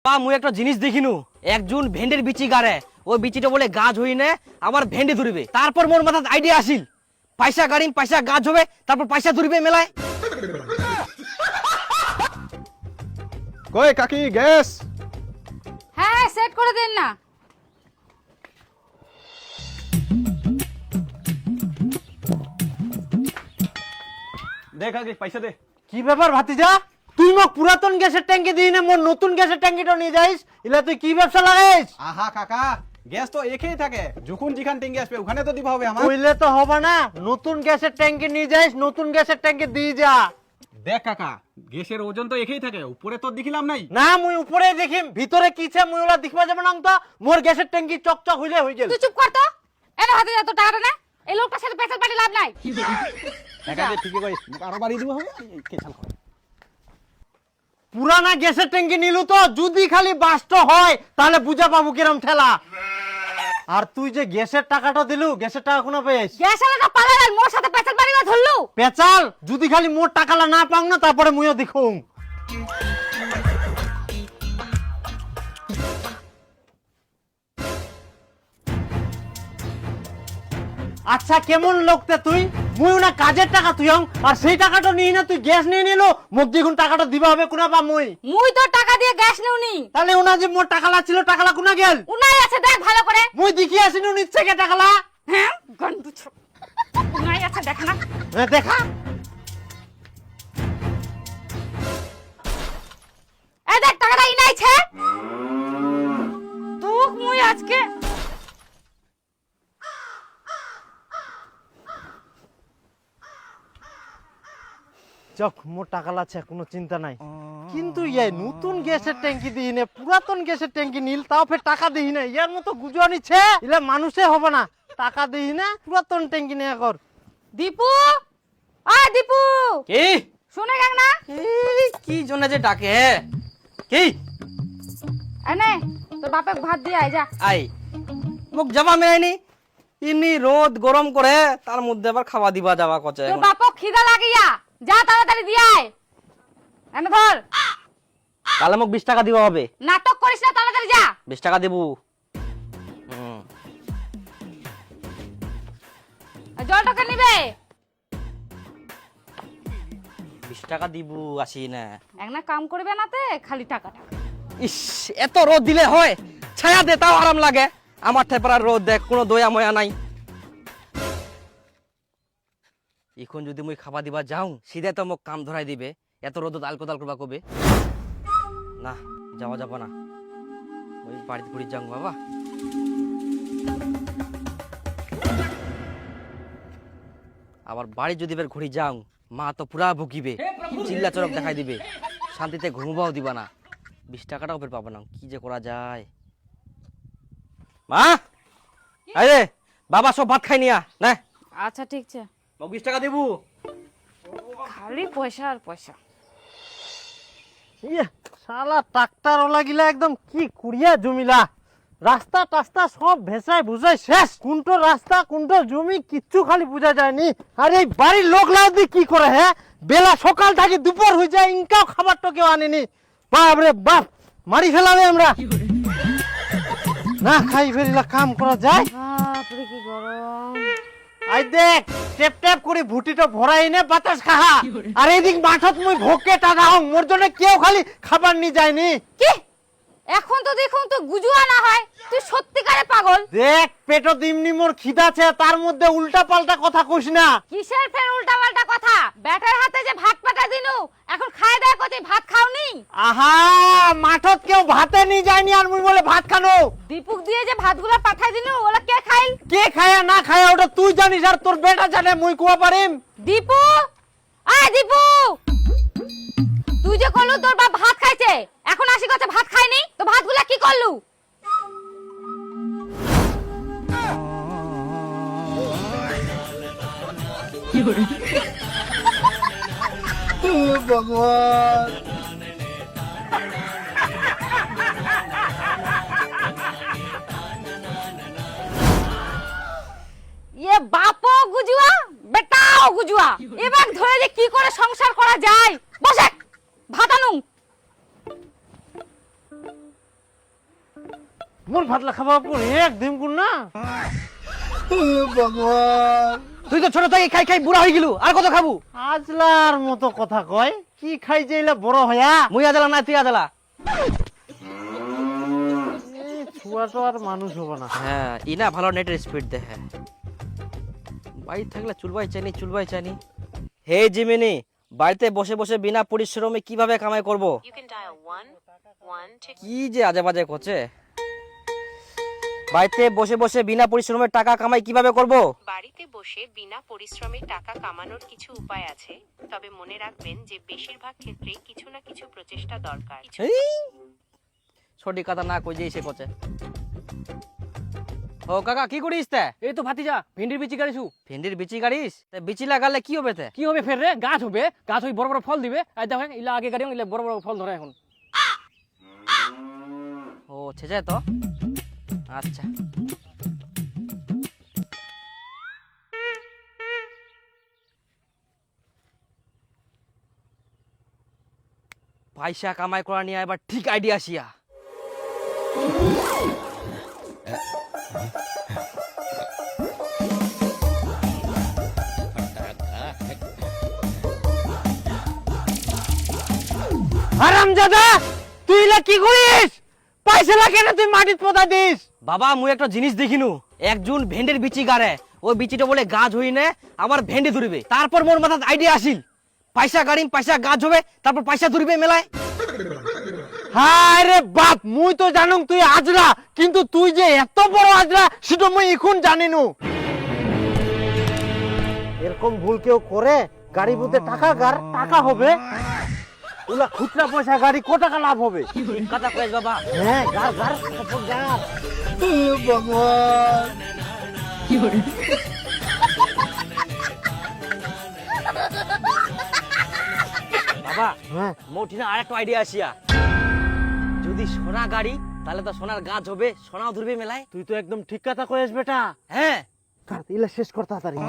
মুই একটা জিনিস দেখিনু, একজন ভেন্ডের বিচি গাড়ে, ওই বিচিটা বলে গাছ হই না আমার ভেন্ডে ধরবে। তারপর মোর মাথায় আইডিয়া আসিল, পয়সা গাড়িম পয়সা গাছ হবে, তারপর পয়সা ধরবে মেলায়। কই কাকি গ্যাস? হ্যাঁ সেট করে দেন না। দে কাকি পয়সা দে। কি ব্যাপার ভাতিজা, তুই মোক পুরাতন গ্যাসের ট্যাঙ্কি দিই না, মোর নতুন গ্যাসের ট্যাঙ্কিটা নিয়ে যাইস, ইলা তুই কি ব্যবসা লাগাইস? আহা কাকা, গ্যাস তো একই থাকে, যখন যেখান ট্যাঙ্কি আসবে ওখানে তো দিবা হবে আমার। কইলে তো হবে না, নতুন গ্যাসের ট্যাঙ্কি নিয়ে যাইস, নতুন গ্যাসের ট্যাঙ্কি দিয়ে যা। দেখ কাকা, গ্যাসের ওজন তো একই থাকে, উপরে তো দেখিলাম নাই। না মুই উপরে দেখিম, ভিতরে কিছে মুই ওলা দেখবা যাবে না তো। মোর গ্যাসের ট্যাঙ্কি চকচক হইলে হই গেল। তুই চুপ কর তো, এনে হাতে যা তো টাকাটা না, এই লোকটার সাথে পেছাল পাটি লাভ নাই। কাকা যে ঠিকই কইস, মুখ আরো বাড়ি দিব হবে, কেছাল কর। পুরানা গ্যাসের ট্যাঙ্কি নিলু তো, যদি খালি বাস্ট হয় তাহলে বুঝা পাবো কিরম ঠেলা। আর তুই যে গ্যাসের টাকাটা দিলু, গ্যাসের টাকা কোনা পেয়েছ? গ্যাস আলাদা পালাল, মোর সাথে পেছাল পাটি না ধরলু। পেচাল যদি খালি মোর টাকালা না পাও না, তারপরে মুইও দেখুম। আচ্ছা কেমন লোকতে তুই, মুই না কাজের টাকা তুই আর সেই টাকাটা নিয়ে না তুই গ্যাস নিয়ে নিলো, মোক দেখুন টাকাটা দিবা হবে কোনা পা মুই। মুই তো টাকা দিয়ে গ্যাস নেউনি। তাহলে ওনা যে মোর টাকালা ছিল, টাকালা কোনা গেল? উনাই আছে দেখ ভালো করে। মুই দেখি আসিনু নিচ্ছে কে টাকালা। হ্যাঁ গন্ডু ছোট, উনাই আছে দেখ না। দেখা এই দেখ টাকাটা ইনাইছে। তুক মুই আজকে চক মোর টাকা আছে, কোনো চিন্তা নাই। কিন্তু ইয়াই নতুন গ্যাসের ট্যাঙ্কি দিই না, পুরাতন গ্যাসের ট্যাঙ্কি নীল, তাও ফের টাকা দিই না। ইয়ার মতো গুজো নিচ্ছে, ইলা মানুষে হবে না। টাকা দিই না, পুরাতন ট্যাঙ্কি নিয়ে কর। দীপু, আ দীপু কি শুনে গেল না? এই কি জন্য যে ডাকে হে? কি এনে তোর বাপে ভাত দিয়ে আয় যা। আই মোক যাবা মেলাইনি, ইনি রোদ গরম করে, তার মধ্যে আবার খাওয়া দিবা যাবা কচে। তোর বাপক খিদা লাগিয়া, যা তাড়াতাড়ি দিয়ে আয়। এনে ধর, তাহলে মোক 20 টাকা দিবা হবে। নাটক করিস না, তাড়াতাড়ি যা। 20 টাকা দেবো। আর জলটাকে নিবে। 20 টাকা দিব আসি না। একনা কাম করবে না তে খালি টাকাটা। ইস, এত রোদ দিলে হয়, ছায়া দে তাও আরাম লাগে। আমার থেপার রোদ দেখ, কোনো দয়া ময়া নাই। এখন যদি মুই খাবা দিবা যাও, সিধে তো মোক কাম ধরাই দিবে। এত রোদ আল কোদাল করবা কবে? না যাওয়া যাবো না, ওই বাড়িতে ঘুরি যাও বাবা। আবার বাড়ি যদি বের ঘুরি যাও, মা তো পুরা ভুকিবে, চিল্লা চরক দেখাই দিবে, শান্তিতে ঘুমবাও দিবা না। 20 টাকাটাও বের পাবো না, কি যে করা যায়। মা আরে বাবা সব ভাত খাই নিয়া না। আচ্ছা ঠিক আছে, মোক 20 টাকা দেবো। খালি পয়সা আর পয়সা। ইয়ে শালা ট্রাক্টর ওলা গিলা একদম কি কুড়িয়া জমিলা, রাস্তা টাস্তা সব ভেসায় বুঝাই শেষ। কোনটো রাস্তা কোনটো জমি কিচ্ছু খালি বুঝা যায়নি। আর এই বাড়ির লোক লাউদি কি করে, হ্যাঁ বেলা সকাল থেকে দুপুর হয়ে যায়, ইনকাও খাবার তো কেউ আনেনি। বাপ রে বাপ, মারি ফেলাবে আমরা না খাই ফেরিলা কাম করা যায়। বাপরে কি গরম। আই দেখ টেপ টেপ করে ভুটিটা ভরাই নে বাতাস খাহা। আর এদিক মাঠত মুই ভোকে টাকা হং, মোর জন্য কেউ খালি খাবার নিয়ে যায়নি। কি এখন তো দেখুন তো গুজুয়া না হয়, তুই সত্যিকারে পাগল। দেখ পেটো দিমনি মোর খিদাছে, তার মধ্যে উল্টা পাল্টা কথা কইস না। কিসের ফের উল্টা পাল্টা কথা? ব্যাটার হাতে যে ভাত পাঠা দিনু, এখন খায় দেয় কতি ভাত খাওনি? আহা মাঠত কেউ ভাতে নিয়ে যায়নি, আর মুই বলে ভাত খানো। দীপুক দিয়ে যে ভাতগুলো পাঠাই দিনু, ওলা কে খাইল? কে খায়া না খায়া ওটা তুই জানিস, আর তোর বেটা জানে, মুই কুয়া পারিম? দীপু, আয় দীপু, তুই যে কলু তোর বাপ ভাত খাইছে, এখন আসি কথা ভাত খায়নি, তো ভাতগুলা কি করলু? ভগবান ये बापो गुजुआ बेटाओ गुजुआ, এবার ধরে যে কি করে সংসার করা যায়। বসে ভাত আনুন। মোর ভাতলা খাবা পুর একদিন কোন না তুই তো ছোট থেকে খাই খাই বুড়া হয়ে গেলু, আর কত খাবো? আজলার মতো কথা কয়, কি খাই যাইলা বড় হয়া? মুই আদালা না তুই আদালা। এই ছুয়া তো আর মানুষ হবে না। হ্যাঁ ইনা ভালো নেটের স্পিড দেখে, বাড়ি থাকলে চুলবাই চানি। হে জিমিনি, বাড়িতে বসে বসে বিনা পরিশ্রমে কিভাবে কামাই করব? কি যে আজে বাজে করছে। বাড়িতে বসে বসে বিনা পরিশ্রমে টাকা কামাই কিভাবে করব? বাড়িতে বসে বিনা পরিশ্রমে টাকা কামানোর কিছু উপায় আছে, তবে মনে রাখবেন যে বেশিরভাগ ক্ষেত্রেই কিছু না কিছু প্রচেষ্টা দরকার। সঠিক কথা না কই যে সে করছে। ও কাকা কি করিস তে? এই তো ভাতিজা ভেন্ডির বিচি গাড়িছু। ভেন্ডির বিচি গাড়িস? তে বিচি লাগালে কি হবে তে? কি হবে ফের রে? গাছ হবে, গাছ হই বড় বড় ফল দিবে। এই দেখেন ইলা আগে গাড়ি ইলা বড় বড় ফল ধরে এখন। ও ছেছে তো, আচ্ছা। পয়সা কামাই করা নিয়ে এবার ঠিক আইডিয়া আসিয়া। হারামজাদা, তুই লা কি করিস? পয়সা লাগে না তুই মাটিত পোতা দিস। বাবা মুই একটা জিনিস দেখিনু, একজন ভেন্ডির বিচি গাড়ে, ওই বিচিটা বলে গাছ হই না আমার ভেন্ডি ধরবে। তারপর মোর মাথাত আইডিয়া আসিল, পয়সা গাড়িম পয়সা গাছ হবে, তারপর পয়সা ধরবে মেলায়। হায় রে বাপ, মুই তো জানুম তুই আজরা, কিন্তু তুই যে এত বড় আজরা সেটা মুই এখন জানিনু। এরকম ভুল কেউ করে? গাড়ি বুঝতে টাকা গার, টাকা হবে ওলা খুচরা পয়সা গাড়ি কত টাকা লাভ হবে? ঠিক কথা কইস বাবা। হ্যাঁ গার গার তারপর গার। বাবা হ্যাঁ মোটিনা আর একটা আইডিয়া আসিয়া, যদি সোনা গাড়ি তাহলে তো সোনার গাছ হবে, সোনাও ধরবে মেলায়। তুই তো একদম ঠিক কথা কইস বেটা। হ্যাঁ ইলা শেষ কর তাড়াতাড়ি।